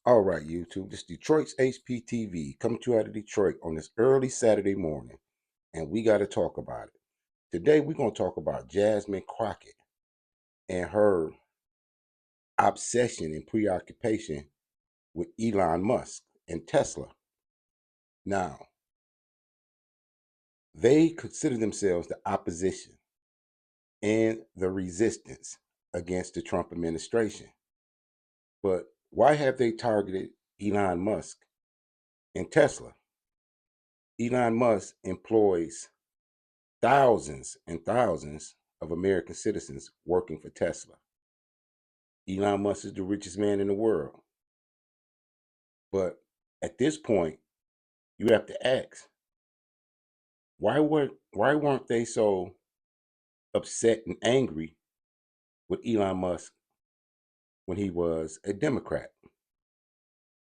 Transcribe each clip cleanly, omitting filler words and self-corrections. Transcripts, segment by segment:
All right, YouTube. This is Detroit's HPTV coming to you out of Detroit on this early Saturday morning, and we got to talk about it. Today, we're going to talk about Jasmine Crockett and her obsession and preoccupation with Elon Musk and Tesla. Now, they consider themselves the opposition and the resistance against the Trump administration. But why have they targeted Elon Musk and Tesla? Elon Musk employs thousands and thousands of American citizens working for Tesla. Elon Musk is the richest man in the world. But at this point, you have to ask, why weren't they so upset and angry with Elon Musk when he was a Democrat?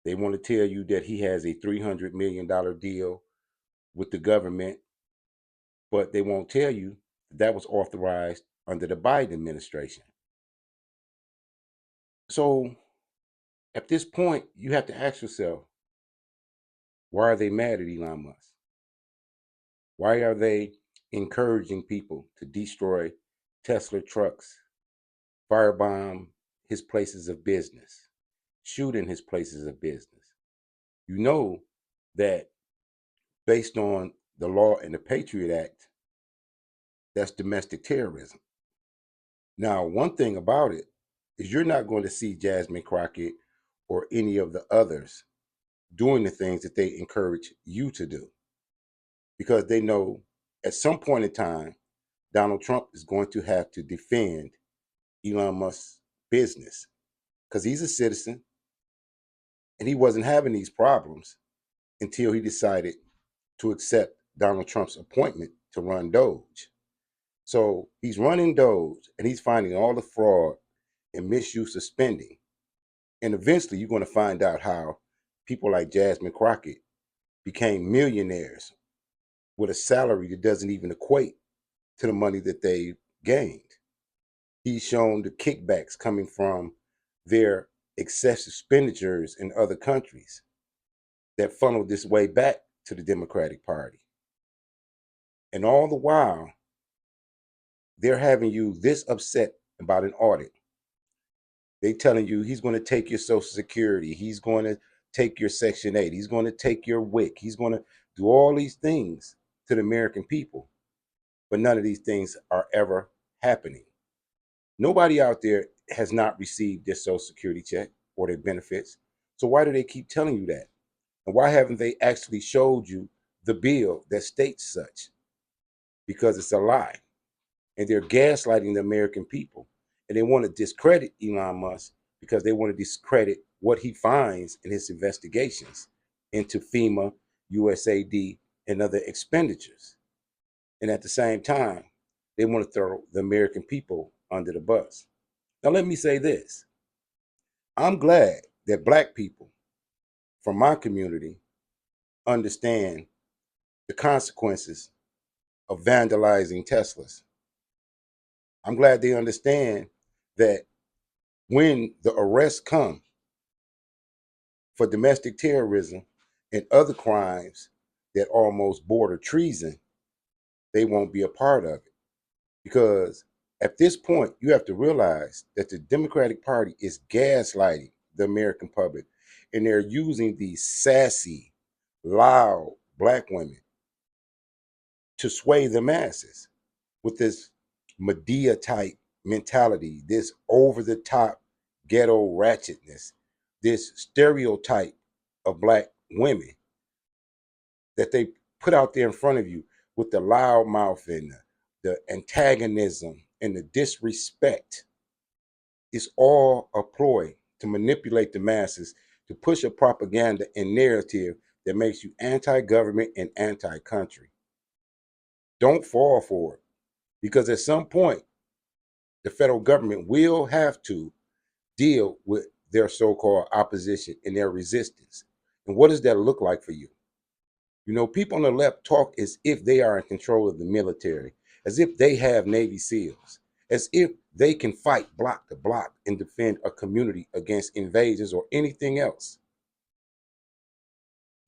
They want to tell you that he has a $300 million deal with the government, but they won't tell you that was authorized under the Biden administration. So at this point, you have to ask yourself, why are they mad at Elon Musk? Why are they encouraging people to destroy Tesla trucks, firebomb his places of business, shooting his places of business? You know that based on the law and the Patriot Act, that's domestic terrorism. Now, one thing about it is you're not going to see Jasmine Crockett or any of the others doing the things that they encourage you to do, because they know at some point in time, Donald Trump is going to have to defend Elon Musk's business because he's a citizen and he wasn't having these problems until he decided to accept Donald Trump's appointment to run Doge. So he's running Doge and he's finding all the fraud and misuse of spending. And eventually you're going to find out how people like Jasmine Crockett became millionaires with a salary that doesn't even equate to the money that they gained. He's shown the kickbacks coming from their excessive expenditures in other countries that funneled this way back to the Democratic Party. And all the while, they're having you this upset about an audit. They telling you he's going to take your Social Security, he's going to take your Section 8, he's going to take your WIC, he's going to do all these things to the American people. But none of these things are ever happening. Nobody out there has not received their Social Security check or their benefits. So why do they keep telling you that? And why haven't they actually showed you the bill that states such? Because it's a lie. And they're gaslighting the American people. And they want to discredit Elon Musk because they want to discredit what he finds in his investigations into FEMA, USAID, and other expenditures. And at the same time, they want to throw the American people under the bus. Now, let me say this. I'm glad that Black people from my community understand the consequences of vandalizing Teslas. I'm glad they understand that when the arrests come for domestic terrorism and other crimes that almost border treason, they won't be a part of it. Because at this point, you have to realize that the Democratic Party is gaslighting the American public, and they're using these sassy, loud Black women to sway the masses with this Medea type mentality, this over the top ghetto ratchetness, this stereotype of Black women that they put out there in front of you with the loud mouth and the antagonism and the disrespect. It's all a ploy to manipulate the masses, to push a propaganda and narrative that makes you anti-government and anti-country. Don't fall for it, because at some point, the federal government will have to deal with their so-called opposition and their resistance. And what does that look like for you? You know, people on the left talk as if they are in control of the military, as if they have Navy SEALs, as if they can fight block to block and defend a community against invasions or anything else.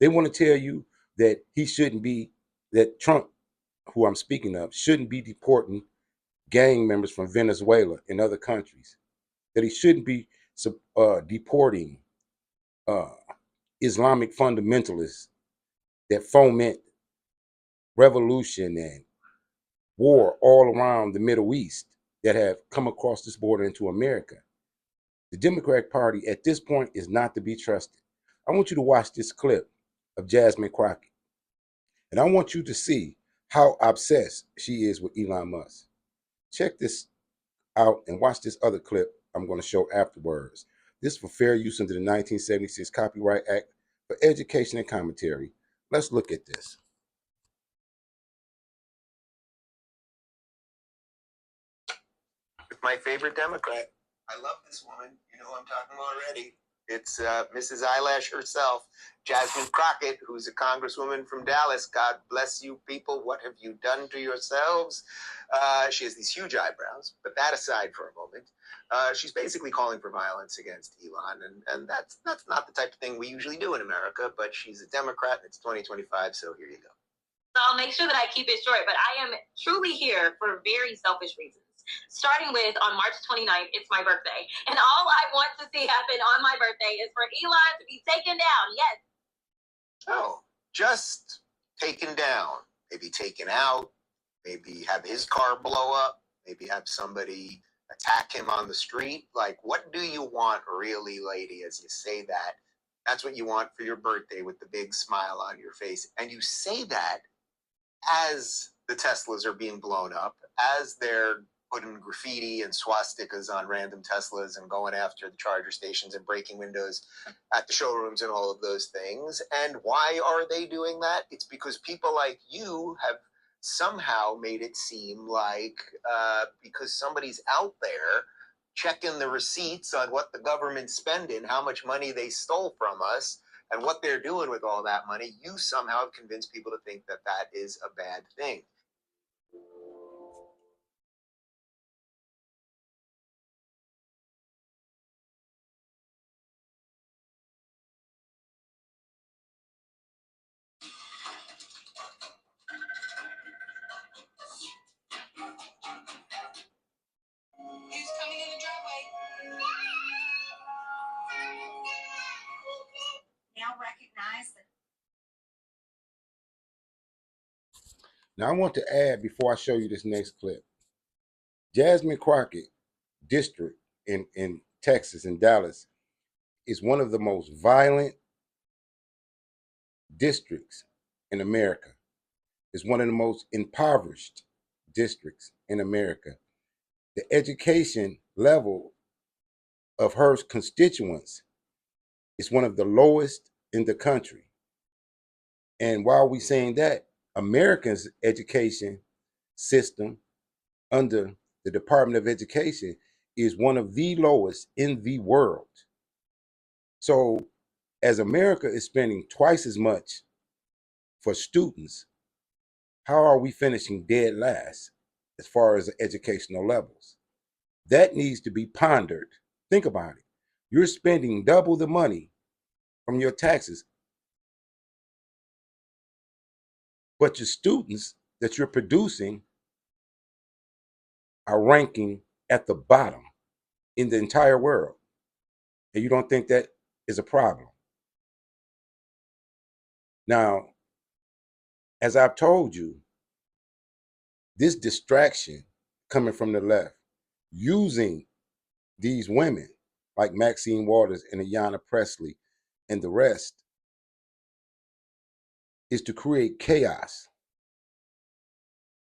They want to tell you that that Trump, who I'm speaking of, shouldn't be deporting gang members from Venezuela and other countries, that he shouldn't be deporting uh, Islamic fundamentalists that foment revolution and war all around the Middle East that have come across this border into America. The Democratic Party at this point is not to be trusted. I want you to watch this clip of Jasmine Crockett, and I want you to see how obsessed she is with Elon Musk. Check this out and watch this other clip I'm going to show afterwards. This is for fair use under the 1976 Copyright Act for education and commentary. Let's look at this. My favorite Democrat. I love this woman. You know who I'm talking about already. It's Mrs. Eyelash herself, Jasmine Crockett, who's a congresswoman from Dallas. God bless you people. What have you done to yourselves? She has these huge eyebrows, but that aside for a moment, she's basically calling for violence against Elon, and that's not the type of thing we usually do in America, but she's a Democrat, and it's 2025, so here you go. So I'll make sure that I keep it short, but I am truly here for very selfish reasons. Starting with, on March 29th, it's my birthday. And all I want to see happen on my birthday is for Elon to be taken down. Yes. Oh, just taken down. Maybe taken out. Maybe have his car blow up. Maybe have somebody attack him on the street. Like, what do you want, really, lady, as you say that? That's what you want for your birthday with the big smile on your face. And you say that as the Teslas are being blown up, as they're putting graffiti and swastikas on random Teslas and going after the charger stations and breaking windows at the showrooms and all of those things. And why are they doing that? It's because people like you have somehow made it seem like because somebody's out there checking the receipts on what the government's spending, how much money they stole from us, and what they're doing with all that money, you somehow have convinced people to think that that is a bad thing. He's coming in the driveway. Now recognize that. Now, I want to add before I show you this next clip, Jasmine Crockett district in Texas, in Dallas, is one of the most violent districts in America. It's one of the most impoverished districts in America. The education level of her constituents is one of the lowest in the country. And while we're saying that, America's education system under the Department of Education is one of the lowest in the world. So as America is spending twice as much for students, how are we finishing dead last as far as the educational levels? That needs to be pondered. Think about it. You're spending double the money from your taxes, but your students that you're producing are ranking at the bottom in the entire world. And you don't think that is a problem? Now, as I've told you, this distraction coming from the left, using these women like Maxine Waters and Ayanna Pressley and the rest, is to create chaos,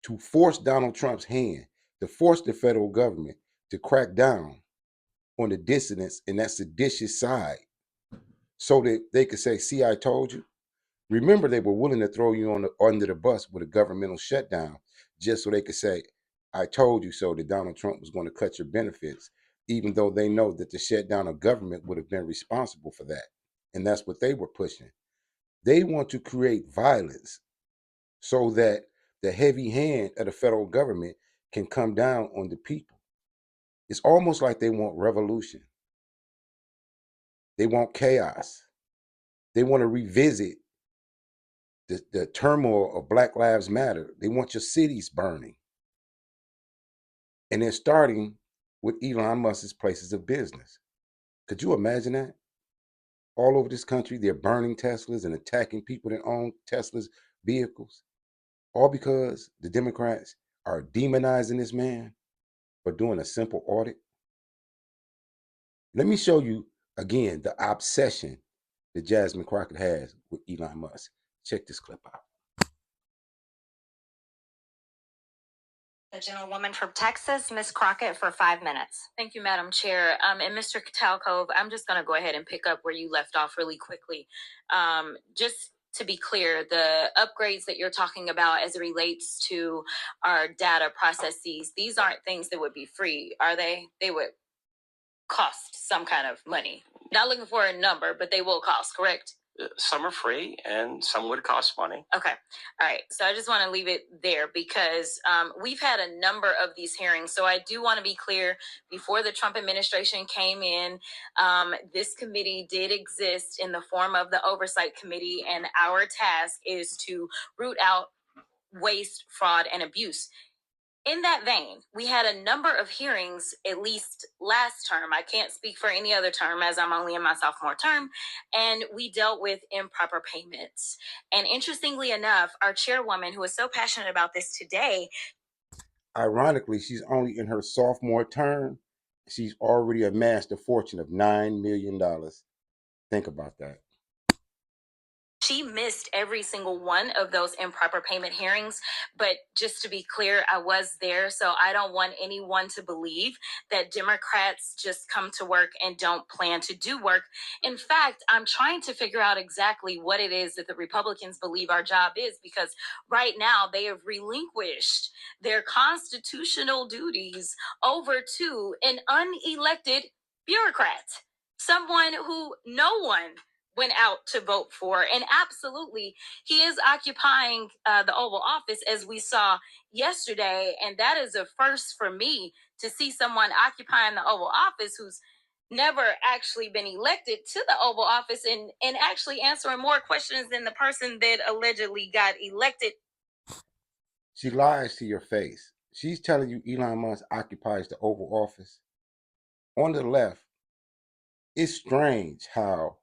to force Donald Trump's hand, to force the federal government to crack down on the dissidents in that seditious side so that they could say, see, I told you. Remember, they were willing to throw you under the bus with a governmental shutdown just so they could say, I told you so, that Donald Trump was going to cut your benefits, even though they know that the shutdown of government would have been responsible for that. And that's what they were pushing. They want to create violence so that the heavy hand of the federal government can come down on the people. It's almost like they want revolution. They want chaos. They want to revisit the turmoil of Black Lives Matter. They want your cities burning. And they're starting with Elon Musk's places of business. Could you imagine that? All over this country, they're burning Teslas and attacking people that own Teslas vehicles, all because the Democrats are demonizing this man for doing a simple audit. Let me show you again the obsession that Jasmine Crockett has with Elon Musk. Check this clip out. The gentlewoman from Texas, Ms. Crockett, for 5 minutes. Thank you, Madam Chair. And Mr. Talcove, I'm just going to go ahead and pick up where you left off really quickly. Just to be clear, the upgrades that you're talking about as it relates to our data processes, these aren't things that would be free, are they? They would cost some kind of money. Not looking for a number, but they will cost, correct? Some are free and some would cost money. Okay. All right. So I just want to leave it there because we've had a number of these hearings. So I do want to be clear, before the Trump administration came in, this committee did exist in the form of the Oversight Committee, and our task is to root out waste, fraud, and abuse. In that vein, we had a number of hearings, at least last term. I can't speak for any other term as I'm only in my sophomore term. And we dealt with improper payments. And interestingly enough, our chairwoman, who is so passionate about this today. Ironically, she's only in her sophomore term. She's already amassed a fortune of $9 million. Think about that. She missed every single one of those improper payment hearings. But just to be clear, I was there. So I don't want anyone to believe that Democrats just come to work and don't plan to do work. In fact, I'm trying to figure out exactly what it is that the Republicans believe our job is, because right now they have relinquished their constitutional duties over to an unelected bureaucrat, someone who no one went out to vote for. And absolutely, he is occupying the Oval Office, as we saw yesterday. And that is a first for me, to see someone occupying the Oval Office who's never actually been elected to the Oval Office and actually answering more questions than the person that allegedly got elected. She lies to your face. She's telling you Elon Musk occupies the Oval Office. On the left, it's strange how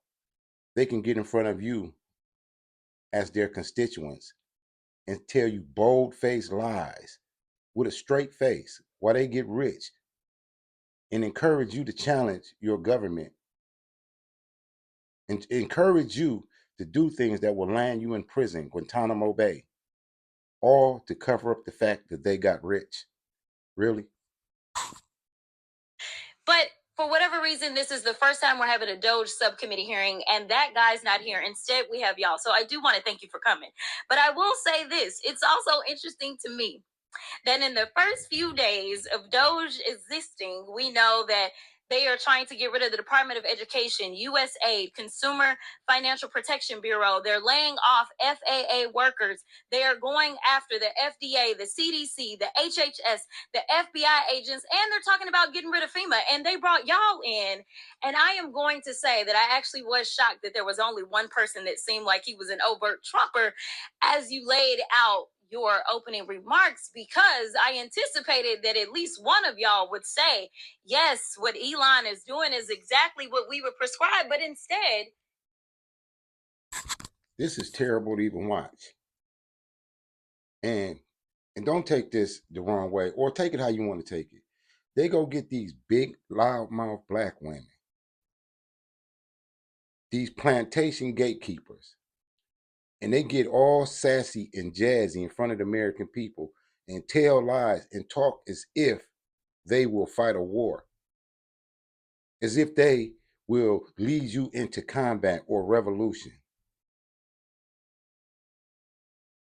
they can get in front of you as their constituents and tell you bold-faced lies with a straight face while they get rich and encourage you to challenge your government and encourage you to do things that will land you in prison, Guantanamo Bay, all to cover up the fact that they got rich. Really? But for whatever reason, this is the first time we're having a Doge subcommittee hearing, and that guy's not here. Instead, we have y'all. So I do want to thank you for coming. But I will say this. It's also interesting to me that in the first few days of Doge existing, we know that they are trying to get rid of the Department of Education, USAID, Consumer Financial Protection Bureau. They're laying off FAA workers. They are going after the FDA, the CDC, the HHS, the FBI agents, and they're talking about getting rid of FEMA. And they brought y'all in. And I am going to say that I actually was shocked that there was only one person that seemed like he was an overt Trumper as you laid out your opening remarks, because I anticipated that at least one of y'all would say, yes, what Elon is doing is exactly what we would prescribe. But instead, this is terrible to even watch. And don't take this the wrong way, or take it how you want to take it. They go get these big, loudmouth black women, these plantation gatekeepers, and they get all sassy and jazzy in front of the American people and tell lies and talk as if they will fight a war, as if they will lead you into combat or revolution.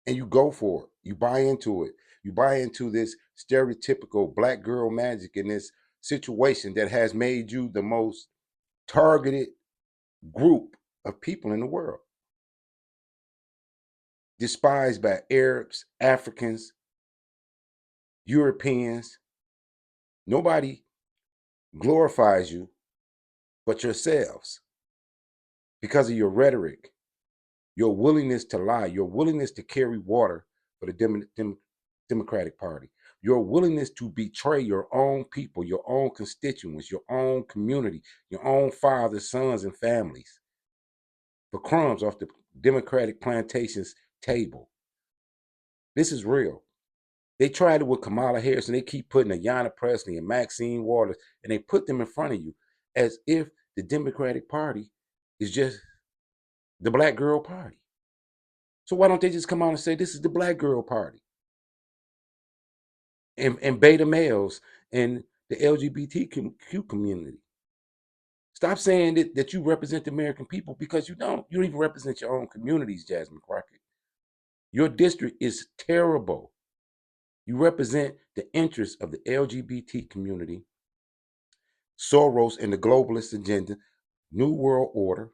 And you go for it. You buy into it. You buy into this stereotypical black girl magic in this situation that has made you the most targeted group of people in the world. Despised by Arabs, Africans, Europeans. Nobody glorifies you but yourselves because of your rhetoric, your willingness to lie, your willingness to carry water for the Democratic Party, your willingness to betray your own people, your own constituents, your own community, your own fathers, sons, and families for crumbs off the Democratic plantation's table. This is real. They tried it with Kamala Harris, and they keep putting Ayanna Pressley and Maxine Waters, and they put them in front of you as if the Democratic Party is just the black girl party. So why don't they just come out and say this is the black girl party? And beta males and the LGBTQ community. Stop saying that you represent the American people, because you don't. You don't even represent your own communities, Jasmine Crockett. Your district is terrible. You represent the interests of the LGBT community, Soros and the globalist agenda, New World Order,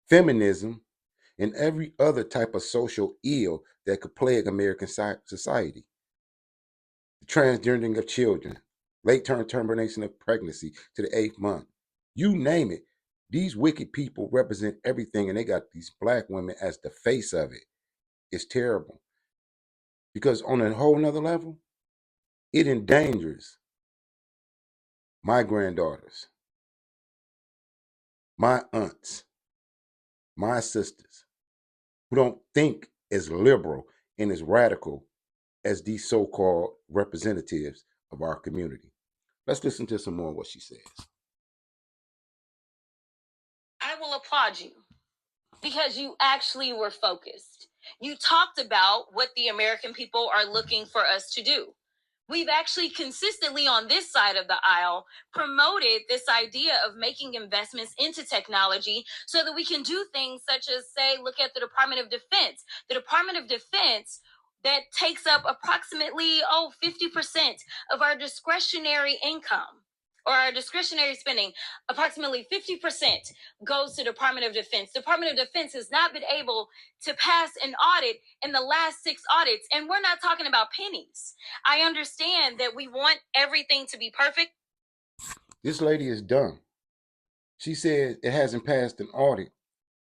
feminism, and every other type of social ill that could plague American society. The transgendering of children, late-term termination of pregnancy to the 8th month. You name it. These wicked people represent everything, and they got these black women as the face of it. It's terrible. Because on a whole nother level, it endangers my granddaughters, my aunts, my sisters, who don't think as liberal and as radical as these so-called representatives of our community. Let's listen to some more of what she says. I will applaud you because you actually were focused. You talked about what the American people are looking for us to do. We've actually consistently on this side of the aisle promoted this idea of making investments into technology so that we can do things such as, say, look at the Department of Defense. The Department of Defense that takes up approximately 50% of our discretionary income or our discretionary spending. Approximately 50% goes to Department of Defense. Department of Defense has not been able to pass an audit in the last 6 audits, and we're not talking about pennies. I understand that we want everything to be perfect. This lady is dumb. She said it hasn't passed an audit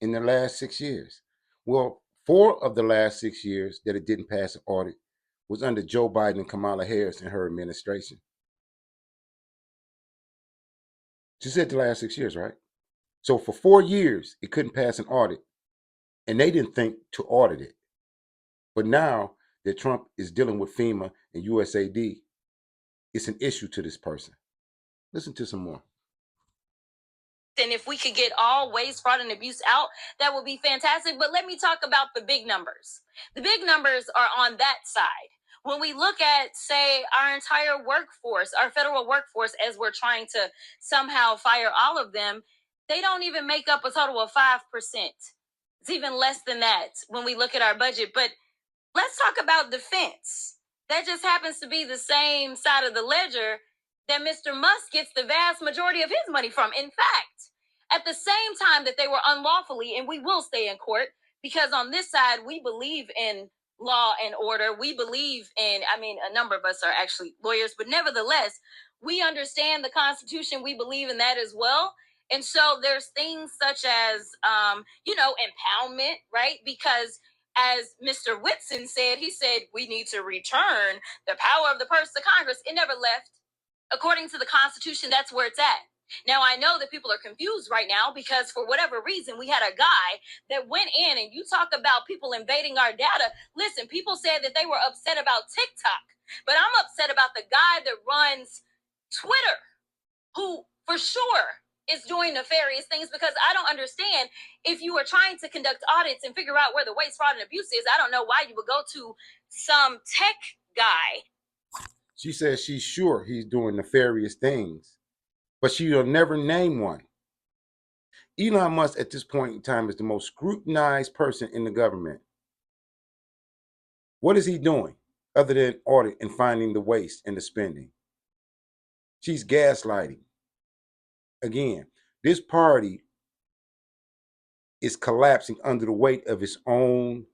in the last 6 years. Well, 4 of the last 6 years that it didn't pass an audit was under Joe Biden and Kamala Harris and her administration. She said the last 6 years, right? So for 4 years, it couldn't pass an audit, and they didn't think to audit it. But now that Trump is dealing with FEMA and USAID, it's an issue to this person. Listen to some more. And if we could get all waste, fraud, and abuse out, that would be fantastic. But let me talk about the big numbers. The big numbers are on that side. When we look at, say, our entire workforce, our federal workforce, as we're trying to somehow fire all of them, they don't even make up a total of 5%. It's even less than that when we look at our budget. But let's talk about defense. That just happens to be the same side of the ledger that Mr. Musk gets the vast majority of his money from. In fact, at the same time that they were unlawfully, and we will stay in court, because on this side, we believe in law and order. We believe in, a number of us are actually lawyers, but nevertheless, we understand the Constitution. We believe in that as well. And so there's things such as, empowerment, right? Because as Mr. Whitson said, he said, we need to return the power of the purse to Congress. It never left. According to the Constitution, that's where it's at. Now, I know that people are confused right now because for whatever reason, we had a guy that went in, and you talk about people invading our data. Listen, people said that they were upset about TikTok, but I'm upset about the guy that runs Twitter, who for sure is doing nefarious things, because I don't understand, if you are trying to conduct audits and figure out where the waste, fraud, and abuse is, I don't know why you would go to some tech guy. She says she's sure he's doing nefarious things, but she'll never name one. Elon Musk at this point in time is the most scrutinized person in the government. What is he doing other than audit and finding the waste and the spending? She's gaslighting. Again, this party is collapsing under the weight of its own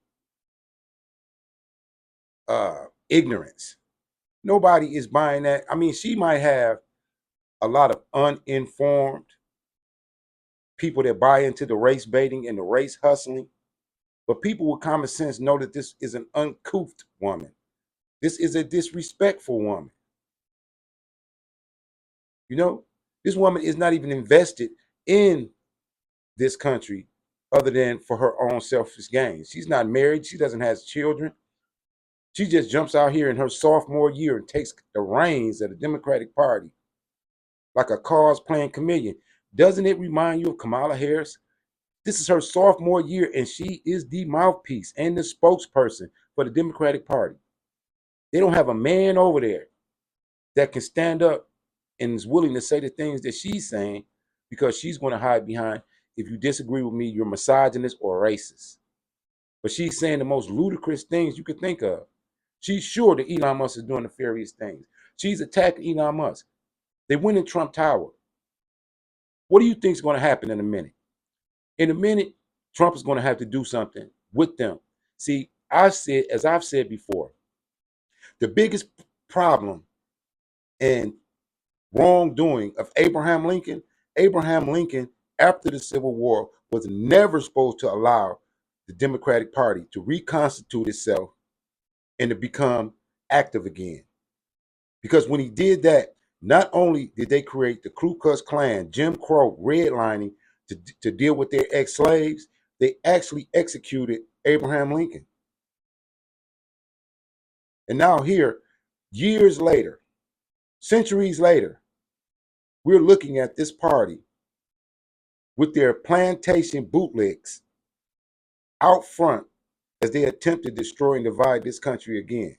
ignorance. Nobody is buying that. She might have a lot of uninformed people that buy into the race baiting and the race hustling, But people with common sense know that this is an uncouth woman. This is a disrespectful woman. You know, this woman is not even invested in this country other than for her own selfish gain. She's not married. She doesn't have children. She just jumps out here in her sophomore year and takes the reins of the Democratic Party like a cause playing chameleon. Doesn't it remind you of Kamala Harris? This is her sophomore year, and she is the mouthpiece and the spokesperson for the Democratic Party. They don't have a man over there that can stand up and is willing to say the things that she's saying, because she's going to hide behind, if you disagree with me, you're misogynist or racist. But she's saying the most ludicrous things you could think of. She's sure that Elon Musk is doing nefarious things. She's attacking Elon Musk. They went in Trump Tower. What do you think is going to happen in a minute? In a minute, Trump is going to have to do something with them. See, as I've said before, the biggest problem and wrongdoing of Abraham Lincoln, after the Civil War, was never supposed to allow the Democratic Party to reconstitute itself and to become active again. Because when he did that, not only did they create the Ku Klux Klan, Jim Crow, redlining to deal with their ex-slaves, they actually executed Abraham Lincoln. And now here, years later, centuries later, we're looking at this party with their plantation bootlegs out front as they attempt to destroy and divide this country again.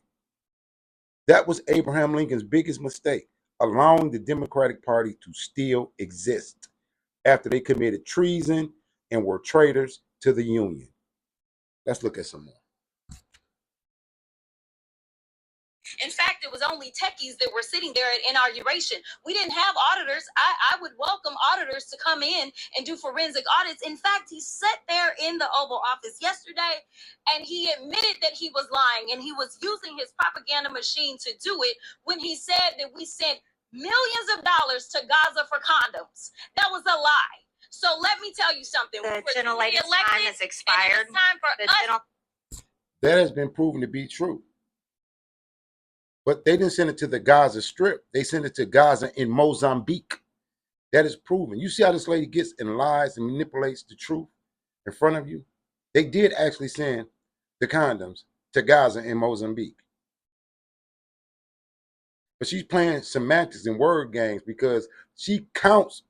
That was Abraham Lincoln's biggest mistake, allowing the Democratic Party to still exist after they committed treason and were traitors to the Union. Let's look at some more. In fact, it was only techies that were sitting there at inauguration. We didn't have auditors. I would welcome auditors to come in and do forensic audits. In fact, he sat there in the Oval Office yesterday and he admitted that he was lying and he was using his propaganda machine to do it when he said that we sent millions of dollars to Gaza for condoms. That was a lie. So let me tell you something. The gentlelady's time has expired. It's time for us. That has been proven to be true. But they didn't send it to the Gaza Strip. They sent it to Gaza in Mozambique. That is proven. You see how this lady gets and lies and manipulates the truth in front of you? They did actually send the condoms to Gaza in Mozambique. But she's playing semantics and word games because she counts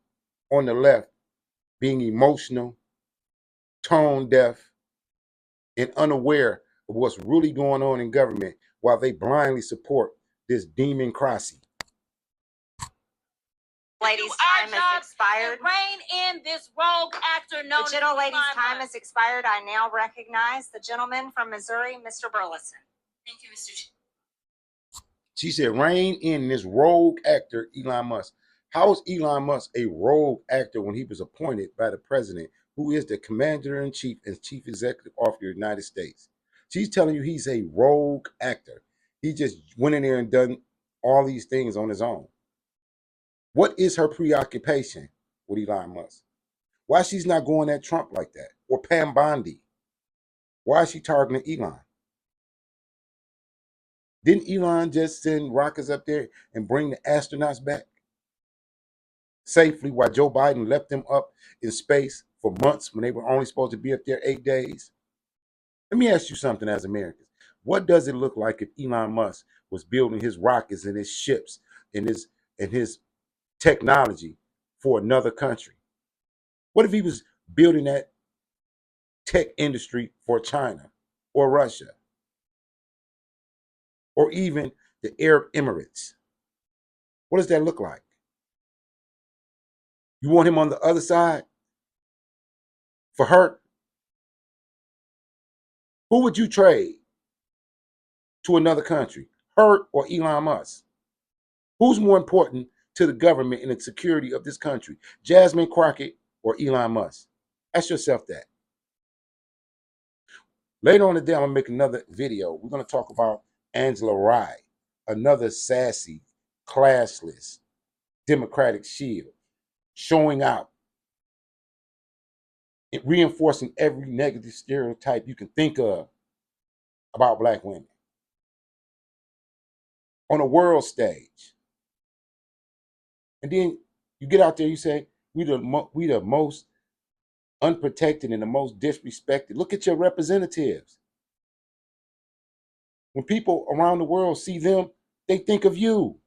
on the left being emotional, tone deaf, and unaware of what's really going on in government while they blindly support this democracy. Lady's time has expired. Rein in this rogue actor known The gentlelady's time has expired. I now recognize the gentleman from Missouri, Mr. Burleson. Thank you, Mr. Chair. She said, rein in this rogue actor, Elon Musk. How is Elon Musk a rogue actor when he was appointed by the president, who is the commander-in-chief and chief executive officer of the United States? She's telling you he's a rogue actor. He just went in there and done all these things on his own. What is her preoccupation with Elon Musk? Why she's not going at Trump like that? Or Pam Bondi? Why is she targeting Elon? Didn't Elon just send rockets up there and bring the astronauts back safely while Joe Biden left them up in space for months when they were only supposed to be up there 8 days? Let me ask you something as Americans. What does it look like if Elon Musk was building his rockets and his ships and his technology for another country? What if he was building that tech industry for China or Russia or even the Arab Emirates? What does that look like? You want him on the other side for her? Who would you trade to another country, her or Elon Musk? Who's more important to the government and the security of this country, Jasmine Crockett or Elon Musk? Ask yourself that. Later on today, I'm going to make another video. We're going to talk about Angela Rye, another sassy, classless, Democratic shield, showing out reinforcing every negative stereotype you can think of about Black women on a world stage. And then you get out there, you say, we the most unprotected and the most disrespected. Look at your representatives. When people around the world see them, they think of you.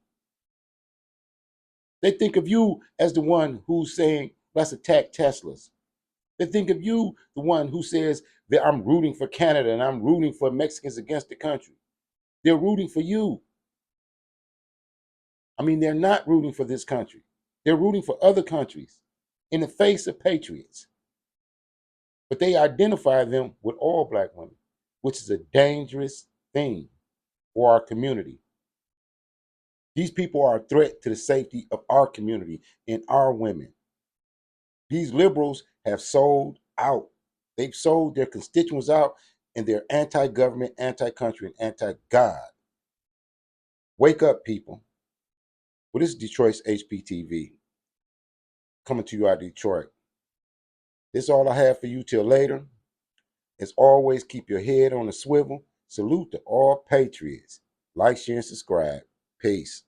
They think of you as the one who's saying, let's attack Teslas. They think of you, the one who says that I'm rooting for Canada and I'm rooting for Mexicans against the country. They're rooting for you. I mean, they're not rooting for this country. They're rooting for other countries in the face of patriots. But they identify them with all Black women, which is a dangerous thing for our community. These people are a threat to the safety of our community and our women. These liberals have sold out. They've sold their constituents out, and they're anti-government, anti-country, and anti-God. Wake up, people. Well, this is Detroit's HPTV, coming to you out of Detroit. This is all I have for you till later. As always, keep your head on a swivel. Salute to all patriots. Like, share, and subscribe. Peace.